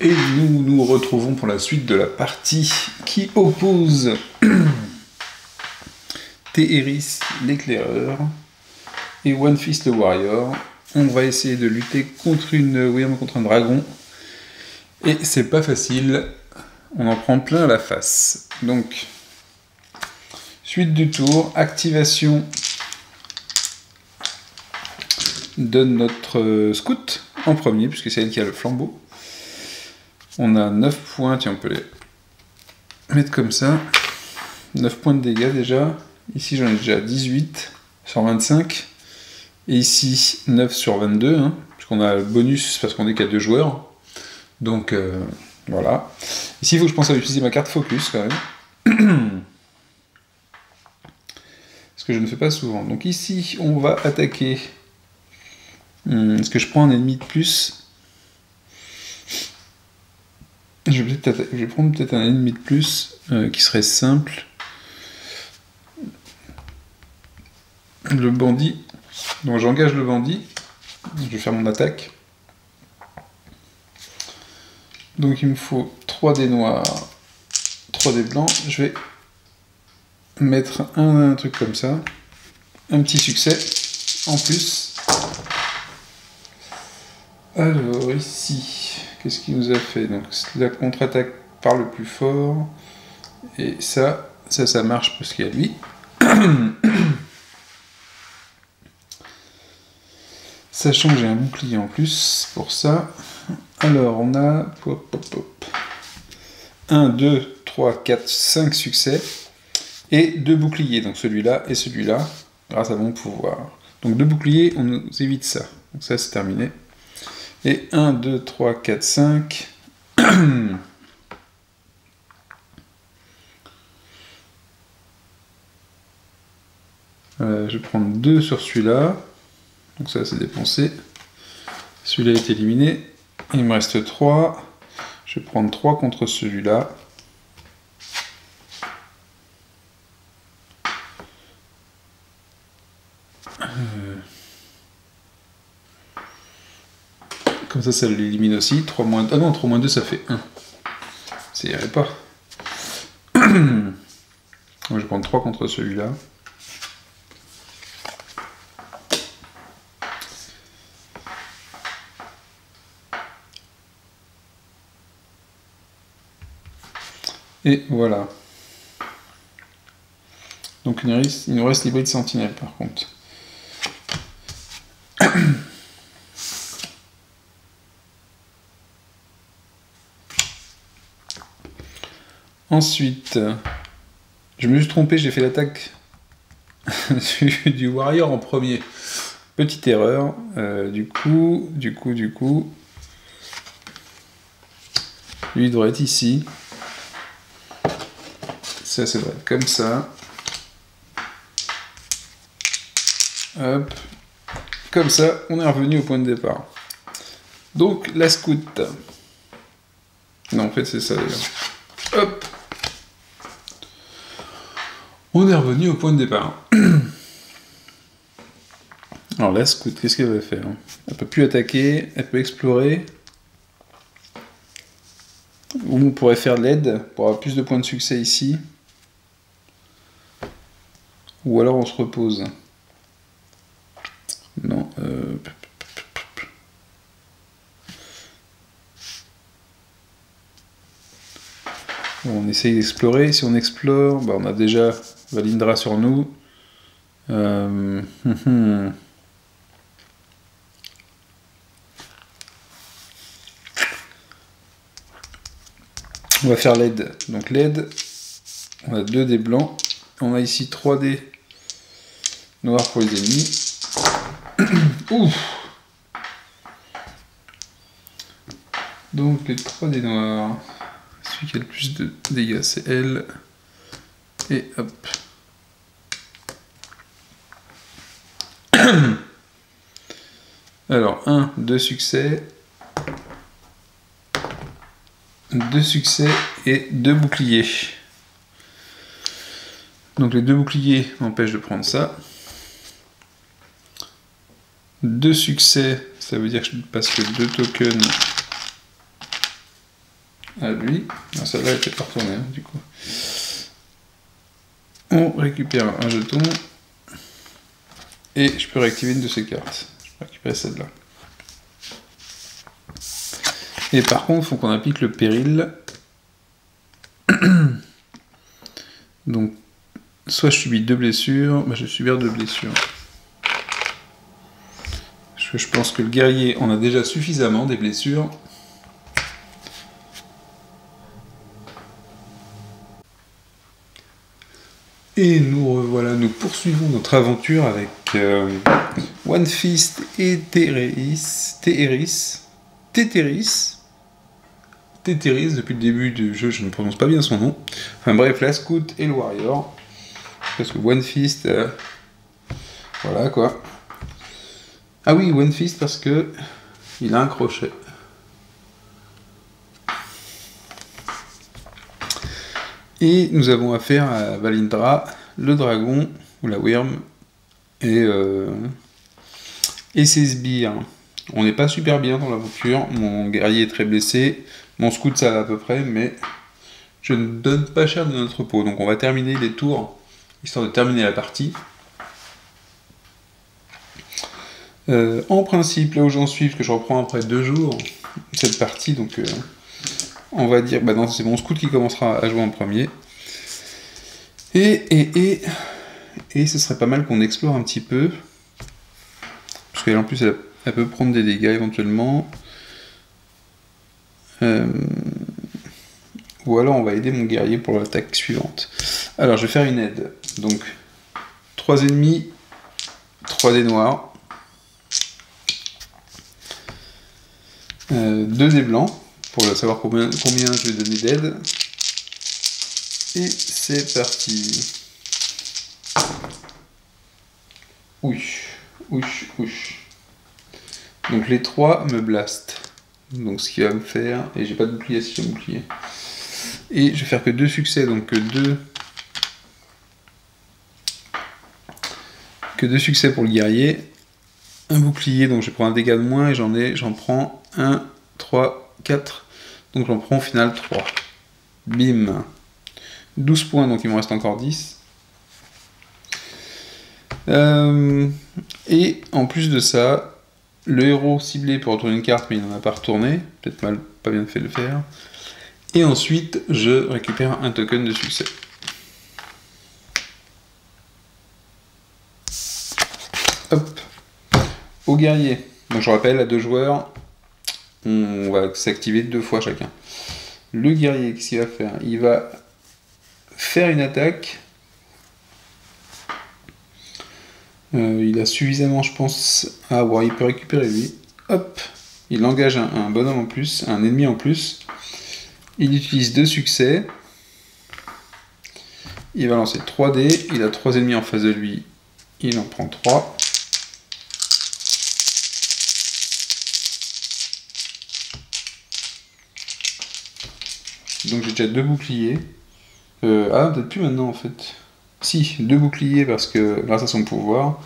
Et nous nous retrouvons pour la suite de la partie qui oppose Téhéris l'éclaireur et One Fist le warrior. On va essayer de lutter contre un dragon. Et c'est pas facile, on en prend plein la face. Donc, suite du tour, activation de notre scout en premier, puisque c'est elle qui a le flambeau. On a 9 points, tiens, on peut les mettre comme ça. 9 points de dégâts déjà. Ici, j'en ai déjà 18 sur 25. Et ici, 9 sur 22, hein, puisqu'on a le bonus parce qu'on est qu'à 2 joueurs. Donc, voilà. Ici, il faut que je pense à utiliser ma carte focus, quand même. Ce que je ne fais pas souvent. Donc ici, on va attaquer. Est-ce que je prends un ennemi de plus ? Je vais prendre peut-être un ennemi de plus qui serait simple. Le bandit. Donc j'engage le bandit. Je vais faire mon attaque. Donc il me faut 3 dés noirs, 3 dés blancs. Je vais mettre un truc comme ça. Un petit succès en plus. Alors ici, qu'est-ce qu'il nous a fait? Donc la contre-attaque par le plus fort. Et ça marche parce qu'il y a lui. Sachant que j'ai un bouclier en plus pour ça. Alors on a 1, 2, 3, 4, 5 succès. Et 2 boucliers, donc celui-là et celui-là, grâce à mon pouvoir. Donc 2 boucliers, on nous évite ça. Donc ça c'est terminé. Et 1, 2, 3, 4, 5. Je vais prendre 2 sur celui-là. Donc ça c'est dépensé. Celui-là est éliminé. Il me reste 3. Je vais prendre 3 contre celui-là. Comme ça l'élimine aussi. 3 moins 2. Ah non, 3 moins 2 ça fait 1. Ça irait pas. Donc, je vais prendre 3 contre celui-là. Et voilà. Donc il nous reste l'hybride sentinelle par contre. Ensuite, je me suis trompé, j'ai fait l'attaque du warrior en premier. Petite erreur. Du coup, lui il devrait être ici. Ça devrait être comme ça. Hop. Comme ça, on est revenu au point de départ. Donc, la scout. Non, en fait, c'est ça d'ailleurs. Hop. On est revenu au point de départ. Alors, la scout, qu'est-ce qu'elle va faire? Elle peut plus attaquer, elle peut explorer. Ou on pourrait faire l'aide pour avoir plus de points de succès ici. Ou alors on se repose. Non. On essaye d'explorer. Si on explore, bah on a déjà Valindra sur nous. On va faire l'aide. Donc l'aide, on a 2 dés blancs. On a ici 3 dés noirs pour les ennemis. Ouf. Donc les 3 dés noirs. Celui qui a le plus de dégâts, c'est elle. Et hop. Alors, 1, 2 succès. 2 succès et 2 boucliers. Donc les 2 boucliers m'empêchent de prendre ça. 2 succès, ça veut dire que je ne passe que 2 tokens à lui. Ah, celle-là était pas retournée, hein, du coup. On récupère un jeton. Et je peux réactiver une de ces cartes. Je peux récupérer celle-là. Et par contre, il faut qu'on applique le péril. Donc, soit je subis 2 blessures, bah, je vais subir 2 blessures. Je pense que le guerrier en a déjà suffisamment des blessures. Et nous revoilà, nous poursuivons notre aventure avec One Fist et Tétéris, depuis le début du jeu, je ne prononce pas bien son nom. Enfin bref, la Scout et le Warrior. Parce que One Fist, voilà quoi. Ah oui, One Fist parce que il a un crochet. Et nous avons affaire à Valindra, le dragon, ou la Wyrm, et ses sbires. On n'est pas super bien dans l'aventure, mon guerrier est très blessé, mon scout ça va à peu près, mais je ne donne pas cher de notre peau. Donc on va terminer les tours, histoire de terminer la partie. En principe, là où j'en suis, parce que je reprends après 2 jours, cette partie, donc on va dire, bah non, c'est mon scout qui commencera à jouer en premier. Et ce serait pas mal qu'on explore un petit peu. Parce qu'elle en plus elle peut prendre des dégâts éventuellement. Ou alors on va aider mon guerrier pour l'attaque suivante. Alors je vais faire une aide. Donc 3 ennemis, 3 dés noirs. 2 dés blancs, pour savoir combien je vais donner d'aide. Et c'est parti. Ouch. Donc les 3 me blastent. Donc ce qui va me faire... Et j'ai pas de bouclier si j'ai un bouclier. Et je vais faire que 2 succès, donc que 2 succès pour le guerrier. Un bouclier, donc je prends un dégât de moins et j'en prends 1, 3, 4. Donc j'en prends au final 3. Bim. 12 points, donc il me reste encore 10. Et en plus de ça, le héros ciblé peut retourner une carte, mais il n'en a pas retourné. Peut-être pas bien fait de le faire. Et ensuite, je récupère un token de succès. Hop. Au guerrier. Donc je rappelle, à 2 joueurs, on va s'activer 2 fois chacun. Le guerrier, qu'est-ce qu'il va faire? Il va faire une attaque. Il a suffisamment, je pense... Ah ouais, il peut récupérer lui. Hop. Il engage un bonhomme en plus, un ennemi en plus. Il utilise 2 succès. Il va lancer 3 dés. Il a 3 ennemis en face de lui. Il en prend 3. Donc j'ai déjà 2 boucliers. Ah, peut-être plus maintenant en fait. Si, 2 boucliers parce que grâce à son pouvoir.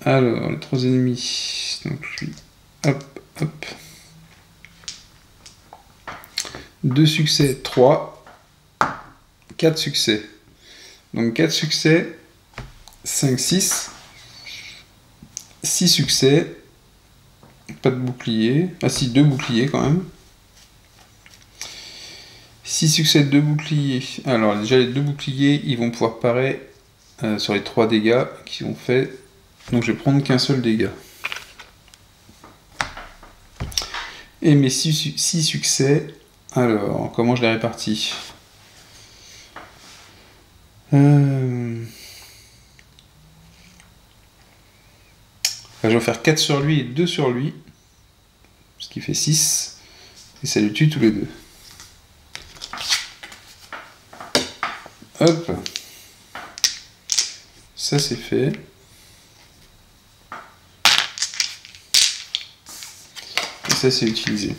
Alors, les 3 ennemis. Donc lui. Hop, hop. 2 succès, 3. 4 succès. Donc 4 succès, 5, 6. 6 succès. Pas de bouclier. Ah si, 2 boucliers quand même. 6 succès, 2 boucliers. Alors déjà les 2 boucliers, ils vont pouvoir parer sur les 3 dégâts qu'ils ont fait. Donc je vais prendre qu'un seul dégât. Et mes 6 succès, alors comment je les répartis? Je vais faire 4 sur lui et 2 sur lui. Ce qui fait 6. Et ça les tue tous les 2. Hop. Ça c'est fait. Et ça c'est utilisé.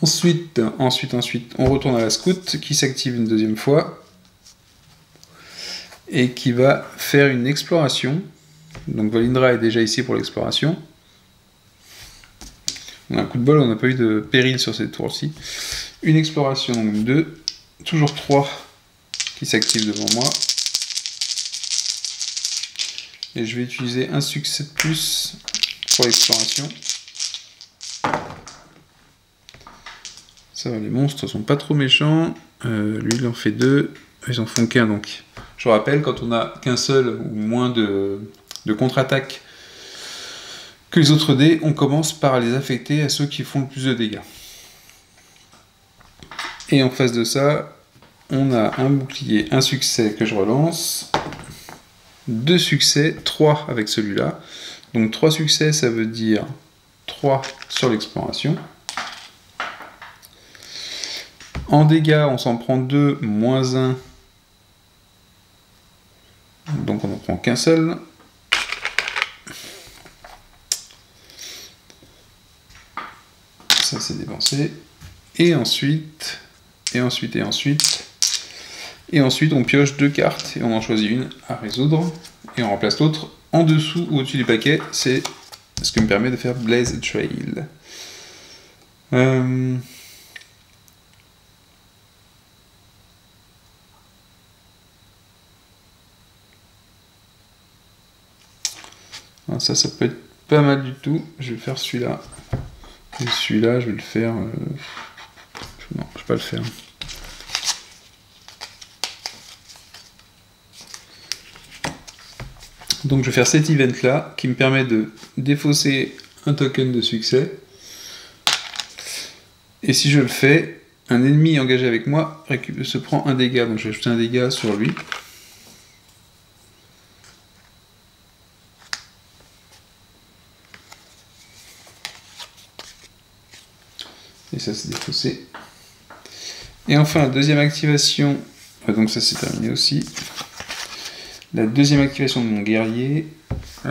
Ensuite, on retourne à la scout qui s'active une deuxième fois. et qui va faire une exploration. Donc Valindra est déjà ici pour l'exploration. On a un coup de bol, on n'a pas eu de péril sur cette tour-ci. Une exploration, donc 2, toujours 3 qui s'activent devant moi. Et je vais utiliser un succès de plus pour l'exploration. Ça va, les monstres sont pas trop méchants. Lui, il en fait 2. Ils en font qu'un, donc. Je rappelle, quand on a qu'un seul ou moins de contre-attaque que les autres dés, on commence par les affecter à ceux qui font le plus de dégâts. Et en face de ça, on a un bouclier, un succès que je relance. 2 succès, 3 avec celui-là. Donc 3 succès, ça veut dire 3 sur l'exploration. En dégâts, on s'en prend 2, moins 1. Donc on n'en prend qu'un seul. Ça c'est dépensé. Et ensuite, on pioche 2 cartes et on en choisit une à résoudre. Et on remplace l'autre en dessous ou au-dessus du paquet. C'est ce qui me permet de faire Blaze Trail. Ça peut être pas mal du tout. Je vais faire celui-là. Et celui-là, je vais le faire... Non, je vais pas le faire. Donc je vais faire cet event-là, qui me permet de défausser un token de succès. Et si je le fais, un ennemi engagé avec moi se prend un dégât. Donc je vais ajouter un dégât sur lui. Et ça c'est défaussé. Et enfin, la deuxième activation, donc ça c'est terminé aussi. La deuxième activation de mon guerrier. Eh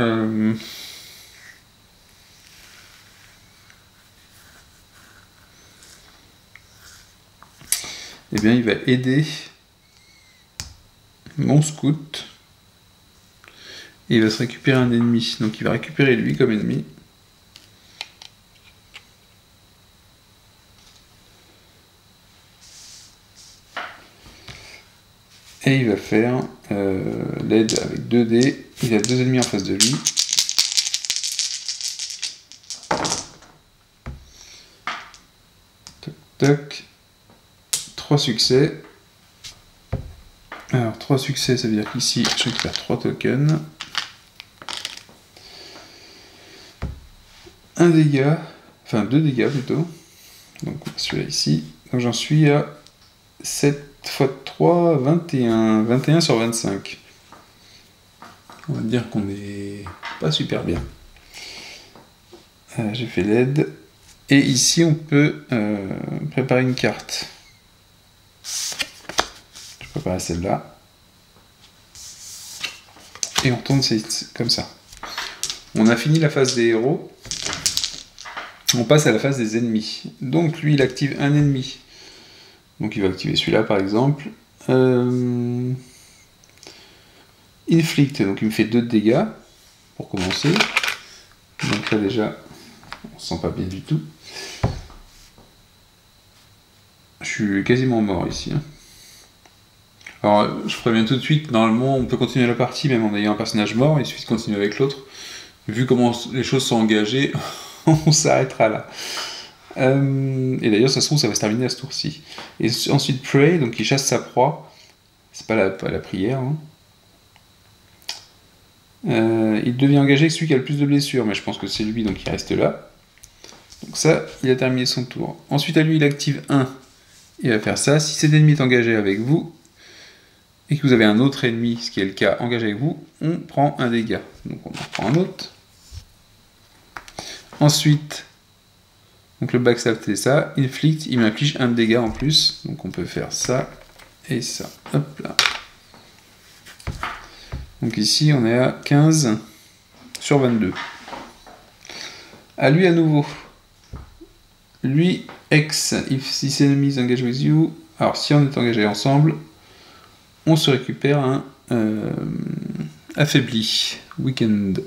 bien, il va aider mon scout. Et il va se récupérer un ennemi. Donc il va récupérer lui comme ennemi. Et il va faire l'aide avec 2 dés. Il a 2 ennemis en face de lui. Toc toc. 3 succès. Alors 3 succès, ça veut dire qu'ici je récupère 3 tokens. Un dégât. Enfin 2 dégâts plutôt. Donc celui-là ici. Donc j'en suis à 7 x 3, 21. 21 sur 25. On va dire qu'on est pas super bien. J'ai fait l'aide. Et ici, on peut préparer une carte. Je prépare celle-là. Et on tourne comme ça. On a fini la phase des héros. On passe à la phase des ennemis. Donc lui, il active un ennemi. Donc il va activer celui-là par exemple. Inflict, donc il me fait 2 de dégâts pour commencer. Donc là déjà, on se sent pas bien du tout. Je suis quasiment mort ici. Alors je préviens tout de suite, normalement on peut continuer la partie même en ayant un personnage mort, il suffit de continuer avec l'autre. Vu comment les choses sont engagées, on s'arrêtera là. Et d'ailleurs, ça se trouve, ça va se terminer à ce tour-ci. Et ensuite, Prey, donc il chasse sa proie. C'est pas la prière. Hein. Il devient engagé avec celui qui a le plus de blessures, mais je pense que c'est lui, donc il reste là. Donc ça, il a terminé son tour. Ensuite, à lui, il active 1. Il va faire ça. Si cet ennemi est engagé avec vous, et que vous avez un autre ennemi, ce qui est le cas, engagé avec vous, on prend un dégât. Donc on en prend un autre. Ensuite... Donc le backstab c'est ça, inflict, il m'inflige un dégât en plus, donc on peut faire ça et ça. Hop là. Donc ici on est à 15 sur 22. À lui à nouveau. Lui, X, if this enemy is engaged with you. Alors si on est engagé ensemble, on se récupère un affaibli, weekend.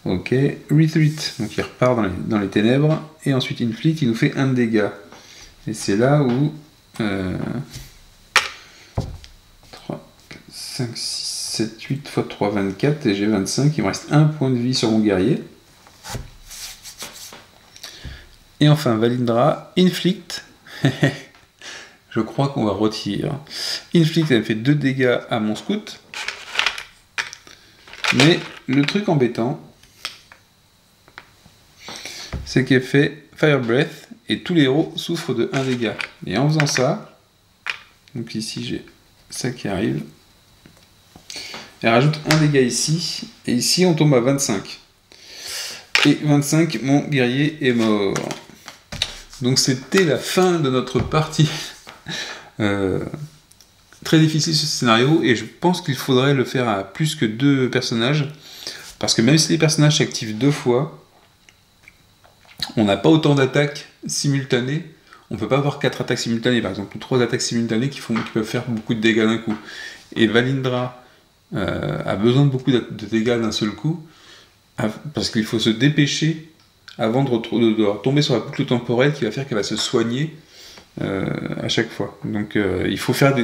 Ok, retreat, donc il repart dans les ténèbres, et ensuite inflict, il nous fait un dégât. Et c'est là où 3, 4, 5, 6, 7, 8 x 3, 24, et j'ai 25, il me reste un point de vie sur mon guerrier. Et enfin, Valindra, inflict, je crois qu'on va retirer. Inflict, elle fait 2 dégâts à mon scout, mais le truc embêtant, c'est qu'elle fait Fire Breath, et tous les héros souffrent de 1 dégât. Et en faisant ça, donc ici j'ai ça qui arrive, elle rajoute 1 dégât ici, et ici on tombe à 25. Et 25, mon guerrier est mort. Donc c'était la fin de notre partie. Très difficile ce scénario, et je pense qu'il faudrait le faire à plus que 2 personnages, parce que même si les personnages s'activent 2 fois, on n'a pas autant d'attaques simultanées, on peut pas avoir 4 attaques simultanées, par exemple, ou 3 attaques simultanées qui peuvent faire beaucoup de dégâts d'un coup. Et Valindra a besoin de beaucoup de dégâts d'un seul coup, parce qu'il faut se dépêcher avant de tomber sur la boucle temporelle qui va faire qu'elle va se soigner à chaque fois. Donc il faut faire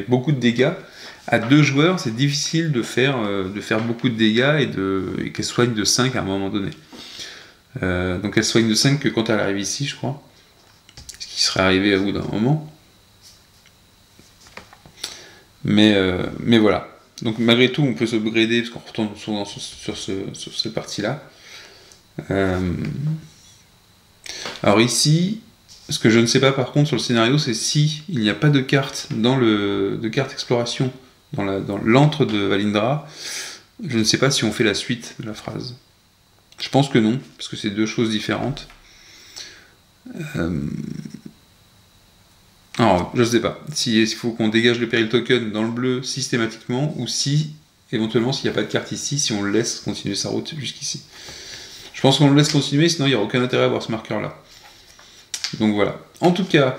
beaucoup de dégâts. À 2 joueurs, c'est difficile de faire beaucoup de dégâts et qu'elle soigne de 5 à un moment donné. Donc elle soigne de 5 que quand elle arrive ici, je crois. Ce qui serait arrivé à bout d'un moment. Mais voilà. Donc malgré tout, on peut se upgrader parce qu'on retourne souvent sur cette partie-là. Alors ici, ce que je ne sais pas par contre sur le scénario, c'est si il n'y a pas de carte de carte exploration dans l'antre de Valindra, je ne sais pas si on fait la suite de la phrase. Je pense que non, parce que c'est 2 choses différentes. Alors, je ne sais pas. S'il faut qu'on dégage le Peril Token dans le bleu systématiquement, ou si, éventuellement, s'il n'y a pas de carte ici, si on le laisse continuer sa route jusqu'ici. Je pense qu'on le laisse continuer, sinon il n'y aura aucun intérêt à avoir ce marqueur-là. Donc voilà. En tout cas,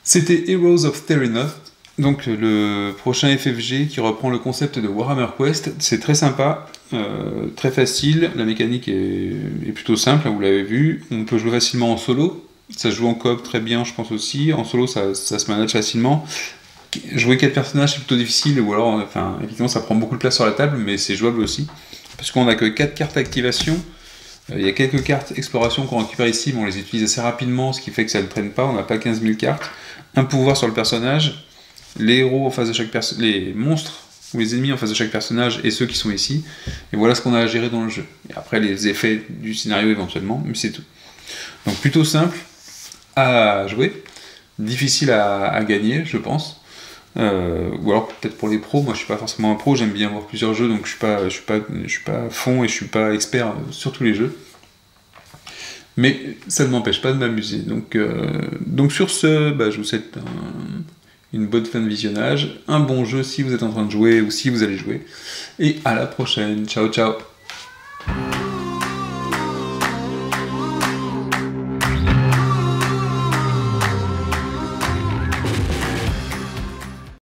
c'était Heroes of Terrinoth, donc le prochain FFG qui reprend le concept de Warhammer Quest. C'est très sympa, très facile, la mécanique est plutôt simple, vous l'avez vu. On peut jouer facilement en solo, ça se joue en coop très bien, je pense aussi. En solo, ça se manage facilement. Jouer 4 personnages, c'est plutôt difficile, ou alors, enfin, évidemment, ça prend beaucoup de place sur la table, mais c'est jouable aussi. Parce qu'on n'a que 4 cartes activation. Il y a quelques cartes exploration qu'on récupère ici, mais on les utilise assez rapidement, ce qui fait que ça ne traîne pas, on n'a pas 15 000 cartes. Un pouvoir sur le personnage, les héros en face de chaque personnage, les monstres ou les ennemis en face de chaque personnage et ceux qui sont ici. Et voilà ce qu'on a à gérer dans le jeu. Et après les effets du scénario éventuellement, mais c'est tout. Donc plutôt simple à jouer, difficile à gagner, je pense. Ou alors peut-être pour les pros, moi je suis pas forcément un pro, j'aime bien voir plusieurs jeux, donc je suis pas à fond et je suis pas expert sur tous les jeux. Mais ça ne m'empêche pas de m'amuser. Donc sur ce, je vous souhaite une bonne fin de visionnage, un bon jeu si vous êtes en train de jouer ou si vous allez jouer, et à la prochaine. Ciao ciao.